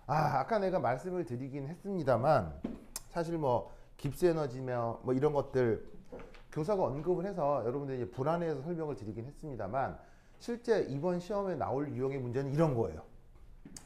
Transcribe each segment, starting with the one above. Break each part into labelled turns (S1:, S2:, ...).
S1: 아까 내가 말씀을 드리긴 했습니다만 사실 뭐 깁스 에너지며 뭐 이런 것들 교사가 언급을 해서 여러분들이 이제 불안해서 설명을 드리긴 했습니다만 실제 이번 시험에 나올 유형의 문제는 이런 거예요.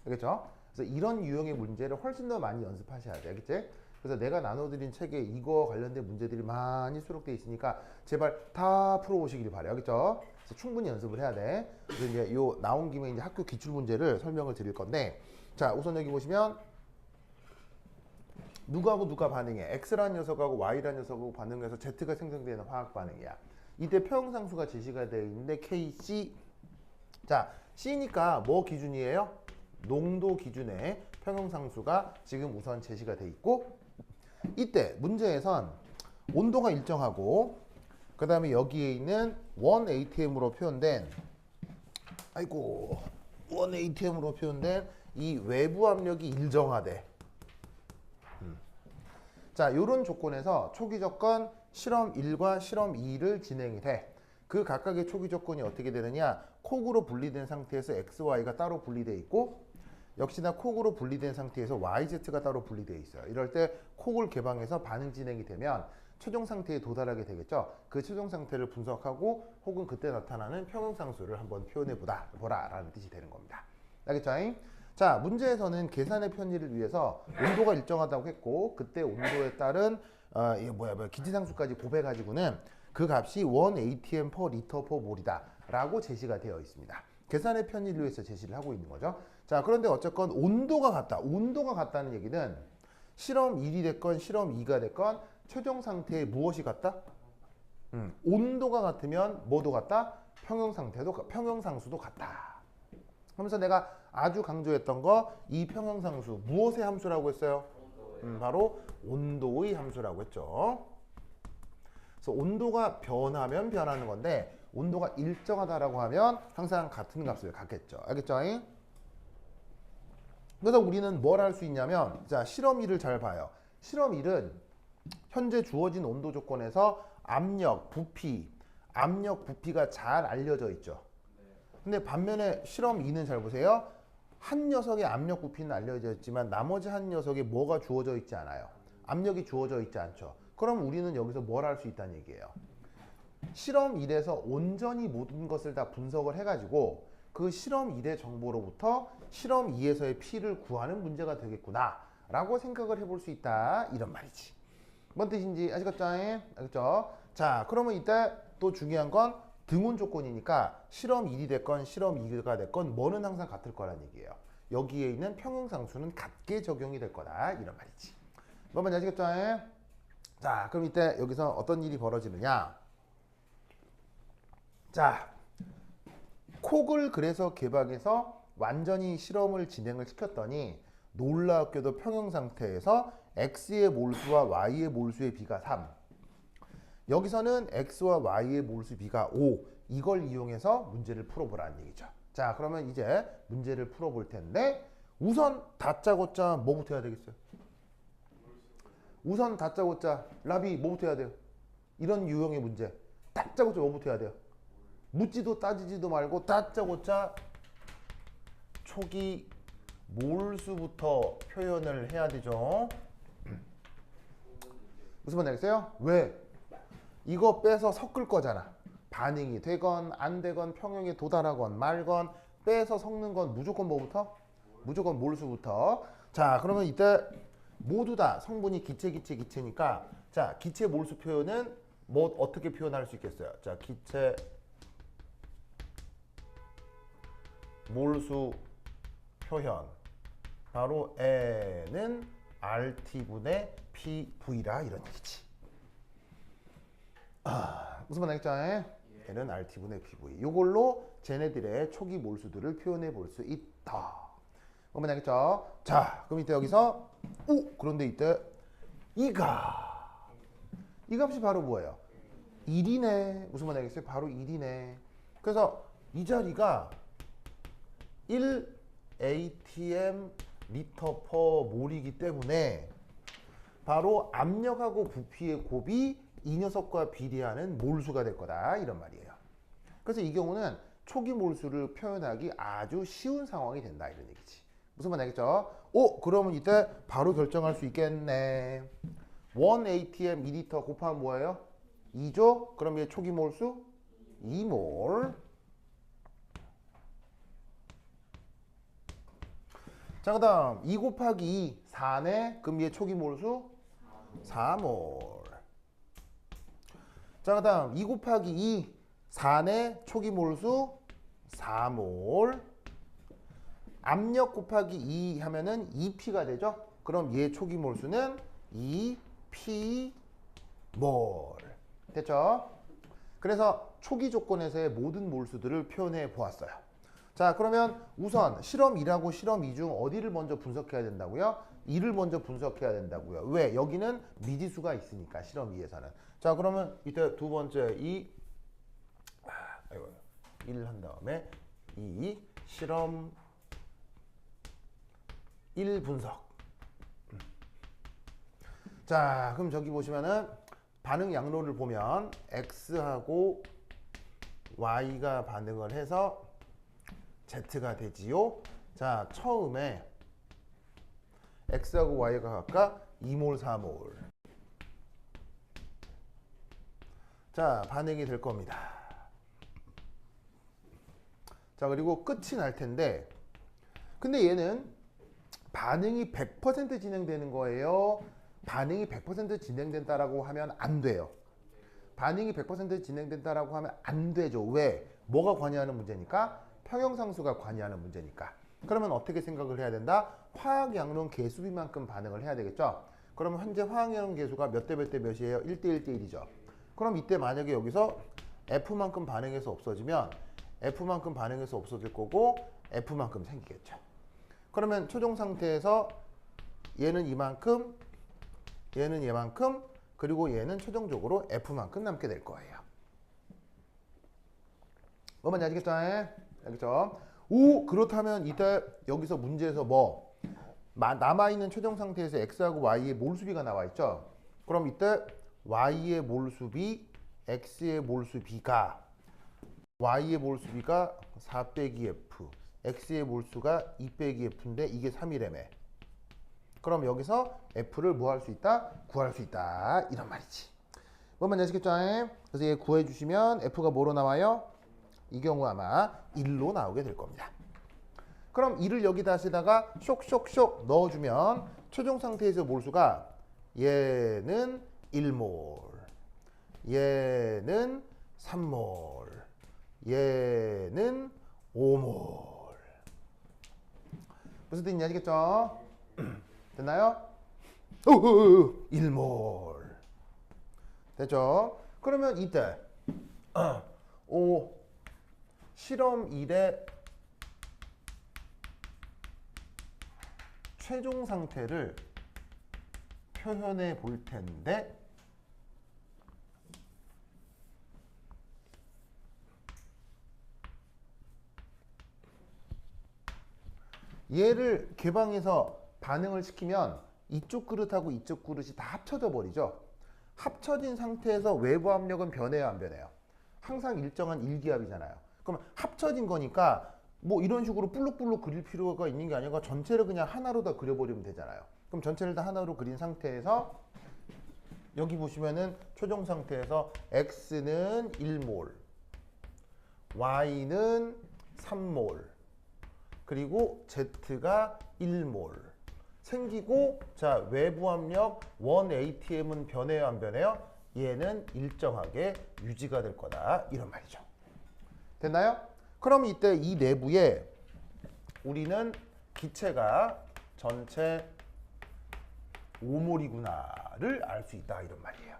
S1: 알겠죠? 그래서 이런 유형의 문제를 훨씬 더 많이 연습하셔야 돼. 알겠지? 그래서 내가 나눠드린 책에 이거 관련된 문제들이 많이 수록되어 있으니까 제발 다 풀어오시길 바래요. 알겠죠? 그래서 충분히 연습을 해야 돼. 그래서 이제 요 나온 김에 이제 학교 기출 문제를 설명을 드릴 건데, 자, 우선 여기 보시면 누구하고 누가 반응해? X라는 녀석하고 Y라는 녀석하고 반응해서 Z가 생성되는 화학 반응이야. 이때 평형상수가 제시가 되어 있는데 KC. 자, C니까 뭐 기준이에요? 농도 기준의 평형상수가 지금 우선 제시가 돼 있고, 이때 문제에선 온도가 일정하고 그 다음에 여기에 있는 1atm으로 표현된 1atm으로 표현된 이 외부 압력이 일정하대. 자, 요런 조건에서 초기 조건 실험 1과 실험 2를 진행이 돼. 그 각각의 초기 조건이 어떻게 되느냐? 콕으로 분리된 상태에서 X, Y가 따로 분리되어 있고, 역시나 콕으로 분리된 상태에서 YZ가 따로 분리되어 있어요. 이럴 때 콕을 개방해서 반응 진행이 되면 최종 상태에 도달하게 되겠죠. 그 최종 상태를 분석하고 혹은 그때 나타나는 평형상수를 한번 표현해 보라 라는 뜻이 되는 겁니다. 알겠죠? 자, 문제에서는 계산의 편의를 위해서 온도가 일정하다고 했고, 그때 온도에 따른 기체상수까지 곱해가지고는 그 값이 1atm per liter per 몰이다 라고 제시가 되어 있습니다. 계산의 편의를 위해서 제시를 하고 있는 거죠. 자, 그런데 어쨌건 온도가 같다. 온도가 같다는 얘기는 실험 1이 됐건 실험 2가 됐건 최종 상태에 무엇이 같다? 온도가 같으면 뭐도 같다? 평형상수도 같다. 그러면서 내가 아주 강조했던 거, 이 평형상수 무엇의 함수라고 했어요? 바로 온도의 함수라고 했죠. 그래서 온도가 변하면 변하는 건데 온도가 일정하다라고 하면 항상 같은 값을 갖겠죠. 알겠죠? 그래서 우리는 뭘 할 수 있냐면, 자, 실험 1을 잘 봐요. 실험 1은 현재 주어진 온도 조건에서 압력, 부피가 잘 알려져 있죠. 근데 반면에 실험 2는 잘 보세요. 한 녀석의 압력, 부피는 알려져 있지만 나머지 한 녀석에 뭐가 주어져 있지 않아요. 압력이 주어져 있지 않죠. 그럼 우리는 여기서 뭘 할 수 있다는 얘기예요. 실험 1에서 온전히 모든 것을 다 분석을 해가지고 그 실험 1의 정보로부터 실험 2에서의 P를 구하는 문제가 되겠구나 라고 생각을 해볼 수 있다, 이런 말이지. 뭔 뜻인지 아시겠죠? 알겠죠? 자, 그러면 이때 또 중요한 건 등온 조건이니까 실험 1이 됐건 실험 2가 됐건 뭐는 항상 같을 거란 얘기예요. 여기에 있는 평형상수는 같게 적용이 될 거다, 이런 말이지. 뭔 말인지 아시겠죠? 자, 그럼 이때 여기서 어떤 일이 벌어지느냐? 자, 콕을 그래서 개방해서 완전히 실험을 진행을 시켰더니 놀랍게도 평형 상태에서 X의 몰수와 Y의 몰수의 비가 3. 여기서는 X와 Y의 몰수 비가 5. 이걸 이용해서 문제를 풀어보라는 얘기죠. 자, 그러면 이제 문제를 풀어볼 텐데 우선 다짜고짜 뭐부터 해야 되겠어요? 우선 다짜고짜 라비 뭐부터 해야 돼요? 이런 유형의 문제 다짜고짜 뭐부터 해야 돼요? 묻지도 따지지도 말고 다짜고짜 초기 몰수부터 표현을 해야 되죠. 무슨 말인지 알겠어요? 왜? 이거 빼서 섞을 거잖아. 반응이 되건 안 되건 평형에 도달하건 말건 빼서 섞는 건 무조건 뭐부터? 무조건 몰수부터. 자, 그러면 이때 모두 다 성분이 기체니까, 자, 기체 몰수 표현은 뭐 어떻게 표현할 수 있겠어요? 자, 기체 몰수 표현, 바로 N은 RT분의 PV라, 이런 얘기지. 무슨 말 알겠죠? N은 RT분의 PV. 이걸로 쟤네들의 초기 몰수들을 표현해 볼 수 있다. 뭔 알겠죠? 자, 그럼 이때 여기서 그런데 이때 이 값이 바로 뭐예요? 1이네. 무슨 말 알겠어요? 바로 1이네. 그래서 이 자리가 1 atm 리터 퍼 몰이기 때문에 바로 압력하고 부피의 곱이 이 녀석과 비례하는 몰수가 될 거다, 이런 말이에요. 그래서 이 경우는 초기 몰수를 표현하기 아주 쉬운 상황이 된다, 이런 얘기지. 무슨 말인지 알겠죠? 오, 그러면 이때 바로 결정할 수 있겠네. 1 atm 2리터 곱하면 뭐예요? 2죠? 그럼 얘 초기 몰수 2몰. 자, 그 다음 2 곱하기 2 4네. 그럼 얘 초기 몰수 4몰. 자, 그 다음 2 곱하기 2 4네. 초기 몰수 4몰. 압력 곱하기 2 하면은 2P가 되죠? 그럼 얘 초기 몰수는 2P 몰. 됐죠? 그래서 초기 조건에서의 모든 몰수들을 표현해 보았어요. 자, 그러면 우선 실험 1하고 실험 2 중 어디를 먼저 분석해야 된다고요? 2를 먼저 분석해야 된다고요. 왜? 여기는 미지수가 있으니까 실험 2에서는. 자, 그러면 이때 두 번째 1 한 다음에 2 실험 1 분석. 자, 그럼 저기 보시면은 반응 양로를 보면 X하고 Y가 반응을 해서 Z가 되지요. 자, 처음에 X하고 Y가 각각 2몰, 4몰. 자, 반응이 될 겁니다. 자, 그리고 끝이 날 텐데, 근데 얘는 반응이 100% 진행되는 거예요. 반응이 100% 진행된다라고 하면 안 돼요. 반응이 100% 진행된다라고 하면 안 되죠. 왜? 뭐가 관여하는 문제니까? 평형상수가 관여하는 문제니까. 그러면 어떻게 생각을 해야 된다? 화학 양론 개수비만큼 반응을 해야 되겠죠. 그러면 현재 화학 양론 개수가 몇 대 몇 대 몇이에요? 1대 1대 1이죠. 그럼 이때 만약에 여기서 F만큼 반응해서 없어지면 F만큼 반응해서 없어질 거고 F만큼 생기겠죠. 그러면 최종 상태에서 얘는 이만큼, 얘는 얘만큼, 그리고 얘는 최종적으로 F만큼 남게 될 거예요. 뭐만 아시겠죠? 알겠죠? 오, 그렇다면 이때 여기서 문제에서 뭐 남아있는 최종 상태에서 X하고 Y의 몰수비가 나와 있죠? 그럼 이때 Y의 몰수비, X의 몰수비가 Y의 몰수비가 4 빼기 F, X의 몰수가 2 빼기 F인데 이게 3이라며. 그럼 여기서 F를 뭐 할 수 있다? 구할 수 있다. 이런 말이지. 뭐만 아시겠죠? 그래서 얘 구해주시면 F가 뭐로 나와요? 이 경우 아마 1로 나오게 될 겁니다. 그럼 1을 여기다시다가 쇽쇽쇽 넣어주면 최종 상태에서 몰수가 얘는 1몰, 얘는 3몰, 얘는 5몰. 무슨 뜻인지 아시겠죠? 됐나요? 1몰. 됐죠? 그러면 이때 실험 1의 최종 상태를 표현해 볼 텐데 얘를 개방해서 반응을 시키면 이쪽 그릇하고 이쪽 그릇이 다 합쳐져 버리죠. 합쳐진 상태에서 외부 압력은 변해요, 안 변해요? 항상 일정한 일기압이잖아요. 그럼 합쳐진 거니까 뭐 이런 식으로 볼록볼록 그릴 필요가 있는 게 아니라 전체를 그냥 하나로 다 그려버리면 되잖아요. 그럼 전체를 다 하나로 그린 상태에서 여기 보시면은 최종 상태에서 X는 1몰, Y는 3몰, 그리고 Z가 1몰 생기고, 자, 외부 압력 1 atm은 변해요, 안 변해요? 얘는 일정하게 유지가 될 거다, 이런 말이죠. 됐나요? 그럼 이때 이 내부에 우리는 기체가 전체 5몰이구나를 알 수 있다, 이런 말이에요.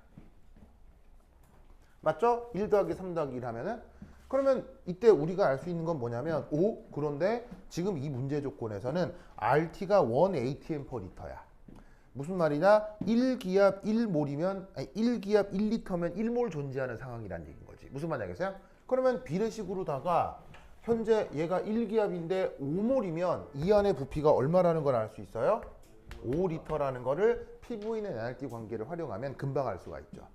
S1: 맞죠? 1 더하기 3 더하기 1 하면은, 그러면 이때 우리가 알 수 있는 건 뭐냐면, 그런데 지금 이 문제 조건에서는 RT가 1 atm per 리터야. 무슨 말이냐? 1기압 1몰이면, 아니 1기압 1리터면 1몰 존재하는 상황이라는 얘기인 거지. 무슨 말인지 알겠어요? 그러면 비례식으로다가 현재 얘가 1기압인데 5몰이면 이 안에 부피가 얼마라는 걸 알 수 있어요? 5리터라는 거를 PV는 NRT 관계를 활용하면 금방 알 수가 있죠.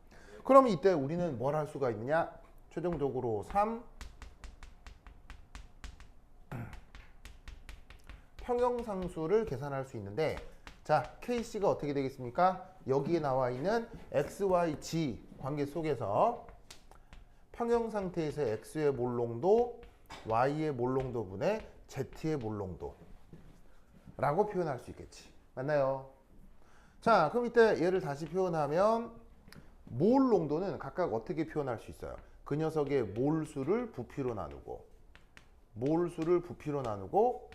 S1: 그러면 이때 우리는 뭘 할 수가 있느냐? 최종적으로 3 평형상수를 계산할 수 있는데 자, KC가 어떻게 되겠습니까? 여기에 나와 있는 XYG 관계 속에서 평형 상태에서 X의 몰농도, Y의 몰농도분의 Z의 몰농도 라고 표현할 수 있겠지. 맞나요? 자, 그럼 이때 얘를 다시 표현하면 몰농도는 각각 어떻게 표현할 수 있어요? 그 녀석의 몰수를 부피로 나누고 몰수를 부피로 나누고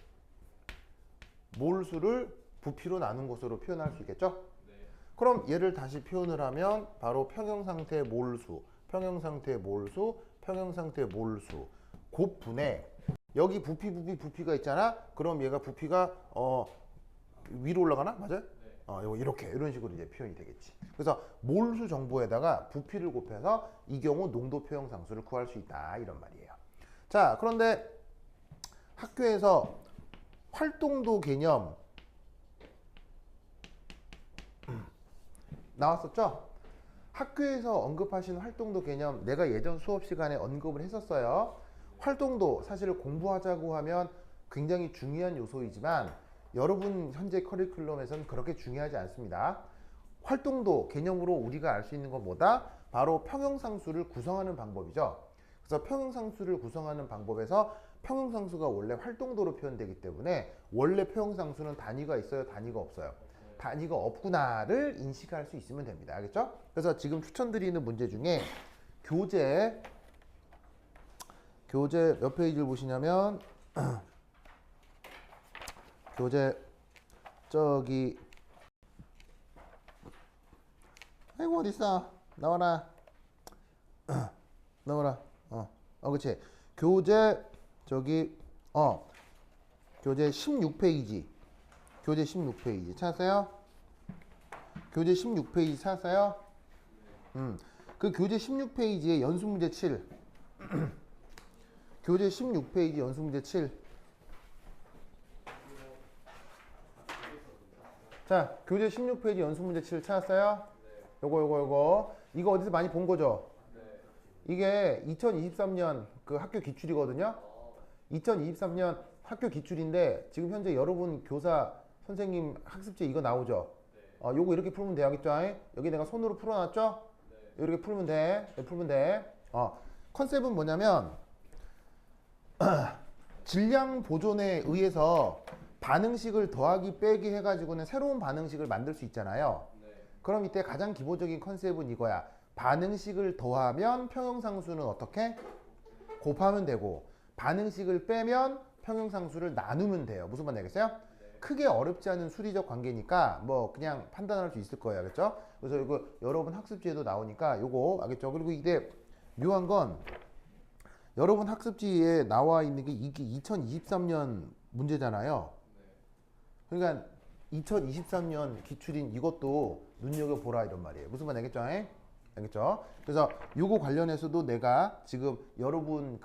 S1: 몰수를 부피로 나눈 것으로 표현할 수 있겠죠?
S2: 네.
S1: 그럼 얘를 다시 표현을 하면 바로 평형상태의 몰수, 평형상태의 몰수, 평형상태의 몰수 곱분에 여기 부피가 있잖아? 그럼 얘가 부피가 위로 올라가나? 맞아요?
S2: 네.
S1: 요거 이렇게 이런 식으로 이제 표현이 되겠지. 그래서 몰수 정보에다가 부피를 곱해서 이 경우 농도 평형상수를 구할 수 있다 이런 말이에요. 자, 그런데 학교에서 활동도 개념 나왔었죠? 학교에서 언급하신 활동도 개념 내가 예전 수업 시간에 언급을 했었어요. 활동도 사실 공부하자고 하면 굉장히 중요한 요소이지만 여러분 현재 커리큘럼에서는 그렇게 중요하지 않습니다. 활동도 개념으로 우리가 알 수 있는 건 뭐다? 바로 평형상수를 구성하는 방법이죠. 그래서 평형상수를 구성하는 방법에서 평형상수가 원래 활동도로 표현되기 때문에 원래 평형상수는 단위가 있어요? 단위가 없어요? 단위가 없구나를 인식할 수 있으면 됩니다. 알겠죠? 그래서 지금 추천드리는 문제 중에 교재 몇 페이지를 보시냐면 교재 저기 아이고 어딨어 나와라 나와라 그치 교재 저기 교재 16페이지 교재 16페이지 찾았어요? 교재 16페이지 찾았어요? 그 교재 16페이지에 연수문제 7 교재 16페이지 연수문제 7 자, 교재 16페이지 연수문제 7 찾았어요? 요거 이거 어디서 많이 본 거죠? 이게 2023년 그 학교 기출이거든요. 2023년 학교 기출인데 지금 현재 여러분 교사 선생님 학습지 이거 나오죠? 요거 이렇게 풀면 돼야겠죠? 여기 내가 손으로 풀어놨죠? 이렇게 풀면 돼. 컨셉은 뭐냐면 질량 보존에 의해서 반응식을 더하기 빼기 해가지고는 새로운 반응식을 만들 수 있잖아요. 그럼 이때 가장 기본적인 컨셉은 이거야. 반응식을 더하면 평형상수는 어떻게? 곱하면 되고 반응식을 빼면 평형상수를 나누면 돼요. 무슨 말 되겠어요? 크게 어렵지 않은 수리적 관계니까 뭐 그냥 판단할 수 있을 거예요. 알겠죠? 그래서 이거 여러분 학습지에도 나오니까 요거 알겠죠? 그리고 이게 묘한 건 여러분 학습지에 나와 있는 게 이게 2023년 문제잖아요. 그러니까 2023년 기출인 이것도 눈여겨보라 이런 말이에요. 무슨 말 알겠죠? 알겠죠? 그래서 요거 관련해서도 내가 지금 여러분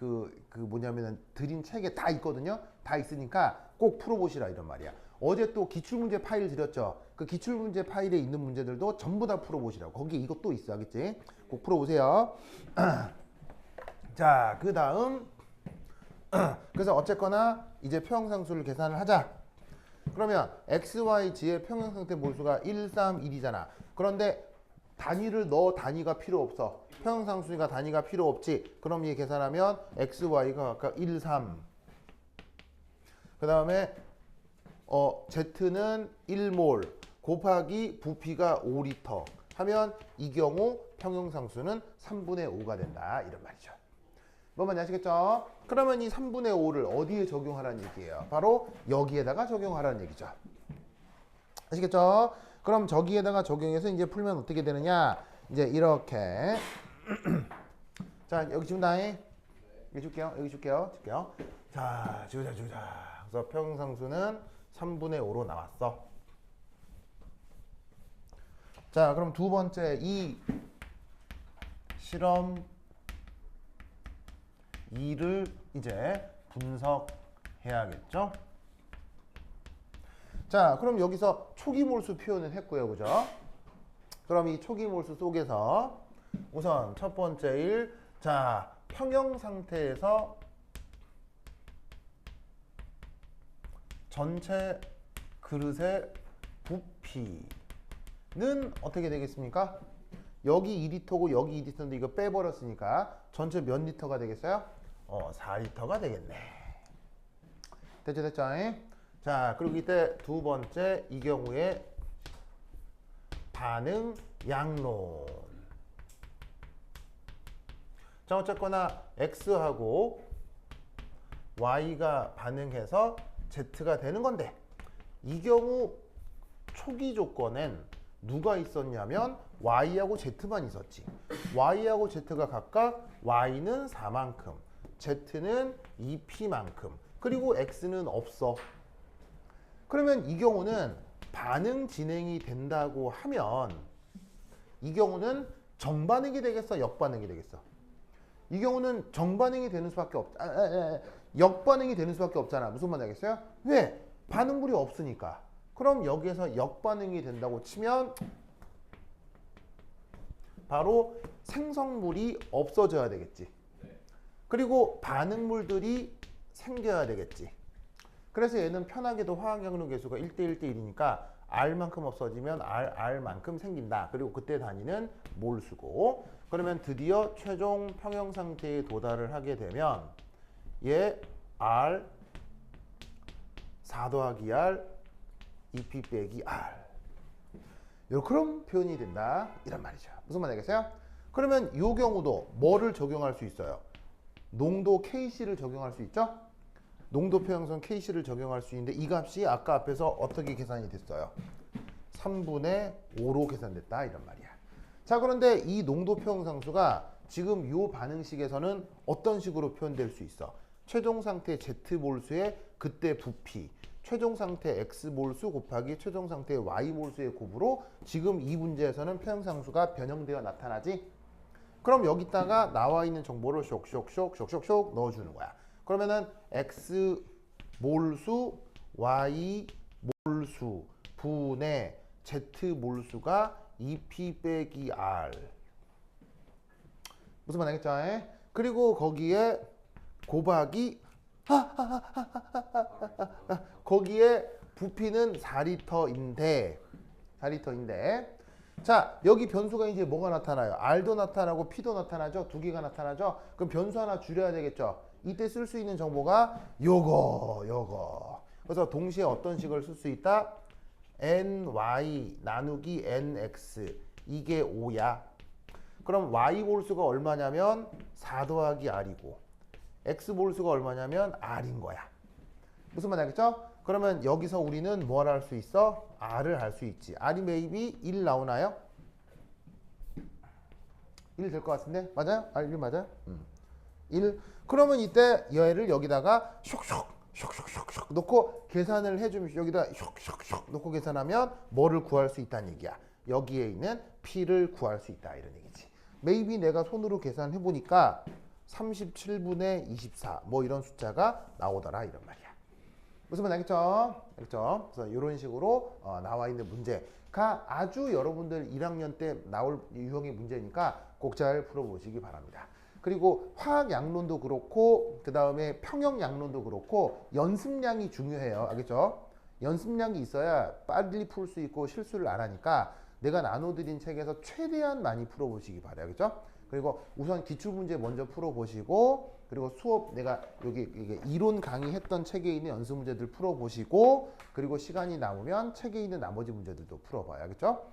S1: 뭐냐면은 드린 책에 다 있거든요. 다 있으니까 꼭 풀어보시라 이런 말이야. 어제 또 기출문제 파일 드렸죠. 그 기출문제 파일에 있는 문제들도 전부 다 풀어보시라고. 거기에 이것 도 있어. 알겠지? 꼭 풀어보세요. 자, 그 다음 그래서 어쨌거나 이제 평형상수를 계산을 하자. 그러면 XYG의 평형상태 몰수가 1, 3, 1이잖아. 그런데 단위를 넣어 단위가 필요 없어. 평형상수니까 단위가 필요 없지. 그럼 얘 계산하면 XY가 각각 1, 3. 그 다음에 Z는 1몰 곱하기 부피가 5리터 하면 이 경우 평형상수는 3분의 5가 된다. 이런 말이죠. 뭔 말인지 아시겠죠? 그러면 이 3분의 5를 어디에 적용하라는 얘기예요? 바로 여기에다가 적용하라는 얘기죠. 아시겠죠? 그럼 저기에다가 적용해서 이제 풀면 어떻게 되느냐? 이제 이렇게 자, 여기 지금 다잉 여기 줄게요. 자, 지우자. 그래서 평형상수는 3분의 5로 나왔어. 자, 그럼 두 번째 이 실험 2를 이제 분석해야겠죠? 자, 그럼 여기서 초기 몰수 표현을 했고요. 그죠? 그럼 이 초기 몰수 속에서 우선 첫 번째 일, 자, 평형 상태에서 전체 그릇의 부피는 어떻게 되겠습니까? 여기 2리터고 여기 2리터인데 이거 빼버렸으니까 전체 몇 리터가 되겠어요? 4리터가 되겠네. 됐죠, 됐죠? 자, 그리고 이때 두 번째 이 경우에 반응 양론. 자, 어쨌거나 X하고 Y가 반응해서 Z가 되는 건데 이 경우 초기 조건엔 누가 있었냐면 Y하고 Z만 있었지. Y하고 Z가 각각 Y는 4만큼, Z는 2P만큼, 그리고 X는 없어. 그러면 이 경우는 반응 진행이 된다고 하면 이 경우는 정반응이 되겠어, 역반응이 되겠어? 이 경우는 정반응이 되는 수밖에 역반응이 되는 수밖에 없잖아. 무슨 말 하겠어요? 왜? 반응물이 없으니까. 그럼 여기에서 역반응이 된다고 치면 바로 생성물이 없어져야 되겠지. 그리고 반응물들이 생겨야 되겠지. 그래서 얘는 편하게도 화학양론 계수가 1대1대1이니까 R만큼 없어지면 R만큼 생긴다. 그리고 그때 단위는 몰수고. 그러면 드디어 최종 평형 상태에 도달을 하게 되면 얘 R 4 더하기 R 2P 빼기 R 그런 표현이 된다. 이런 말이죠. 무슨 말 되겠어요? 그러면 이 경우도 뭐를 적용할 수 있어요? 농도 KC를 적용할 수 있죠? 농도 표형성 KC를 적용할 수 있는데 이 값이 아까 앞에서 어떻게 계산이 됐어요? 3분의 5로 계산됐다. 이런 말이야. 자, 그런데 이 농도 표현상수가 지금 이 반응식에서는 어떤 식으로 표현될 수 있어? 최종 상태 Z몰수의 그때 부피, 최종 상태 X몰수 곱하기 최종 상태 Y몰수의 곱으로 지금 이 문제에서는 표현상수가 변형되어 나타나지? 그럼 여기다가 나와 있는 정보를 쇽쇽쇽 넣어주는 거야. 그러면은 X몰수, Y몰수 분의 Z몰수가 2P 빼기 R. 무슨 말 알겠죠? 그리고 거기에 곱하기 거기에 부피는 4리터인데 자, 여기 변수가 이제 뭐가 나타나요? R도 나타나고 P도 나타나죠? 두 개가 나타나죠? 그럼 변수 하나 줄여야 되겠죠? 이때 쓸 수 있는 정보가 요거. 그래서 동시에 어떤 식을 쓸 수 있다? ny 나누기 nx 이게 5야. 그럼 y 몰수가 얼마냐면 4 더하기 r이고 x 몰수가 얼마냐면 r인 거야. 무슨 말 알겠죠? 그러면 여기서 우리는 뭘 할 수 있어? r을 할 수 있지. r이 maybe 1 나오나요? 1 될 것 같은데? 맞아요? r 1 맞아요? 1. 그러면 이때 얘를 여기다가 쇽 놓고 계산을 해주면 여기다 쇽 놓고 계산하면 뭐를 구할 수 있다는 얘기야. 여기에 있는 P를 구할 수 있다. 이런 얘기지. maybe 내가 손으로 계산해 보니까 37분의 24 뭐 이런 숫자가 나오더라. 이런 말이야. 무슨 말 알겠죠? 알겠죠? 그래서 이런 식으로 나와 있는 문제가 아주 여러분들 1학년 때 나올 유형의 문제니까 꼭 잘 풀어보시기 바랍니다. 그리고 화학 양론도 그렇고 그 다음에 평형 양론도 그렇고 연습량이 중요해요. 알겠죠? 연습량이 있어야 빨리 풀 수 있고 실수를 안 하니까 내가 나눠드린 책에서 최대한 많이 풀어보시기 바라요. 알겠죠? 그리고 우선 기출문제 먼저 풀어보시고 그리고 수업 내가 여기 이게 이론 강의했던 책에 있는 연습 문제들 풀어보시고 그리고 시간이 남으면 책에 있는 나머지 문제들도 풀어봐요. 알겠죠?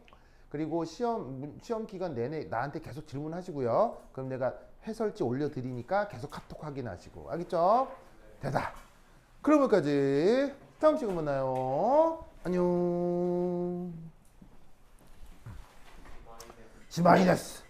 S1: 그리고 시험 기간 내내 나한테 계속 질문하시고요. 그럼 내가 해설지 올려드리니까 계속 카톡 확인하시고. 알겠죠? 되다. 그럼 여기까지. 다음 시간 만나요. 안녕. C 마이너스.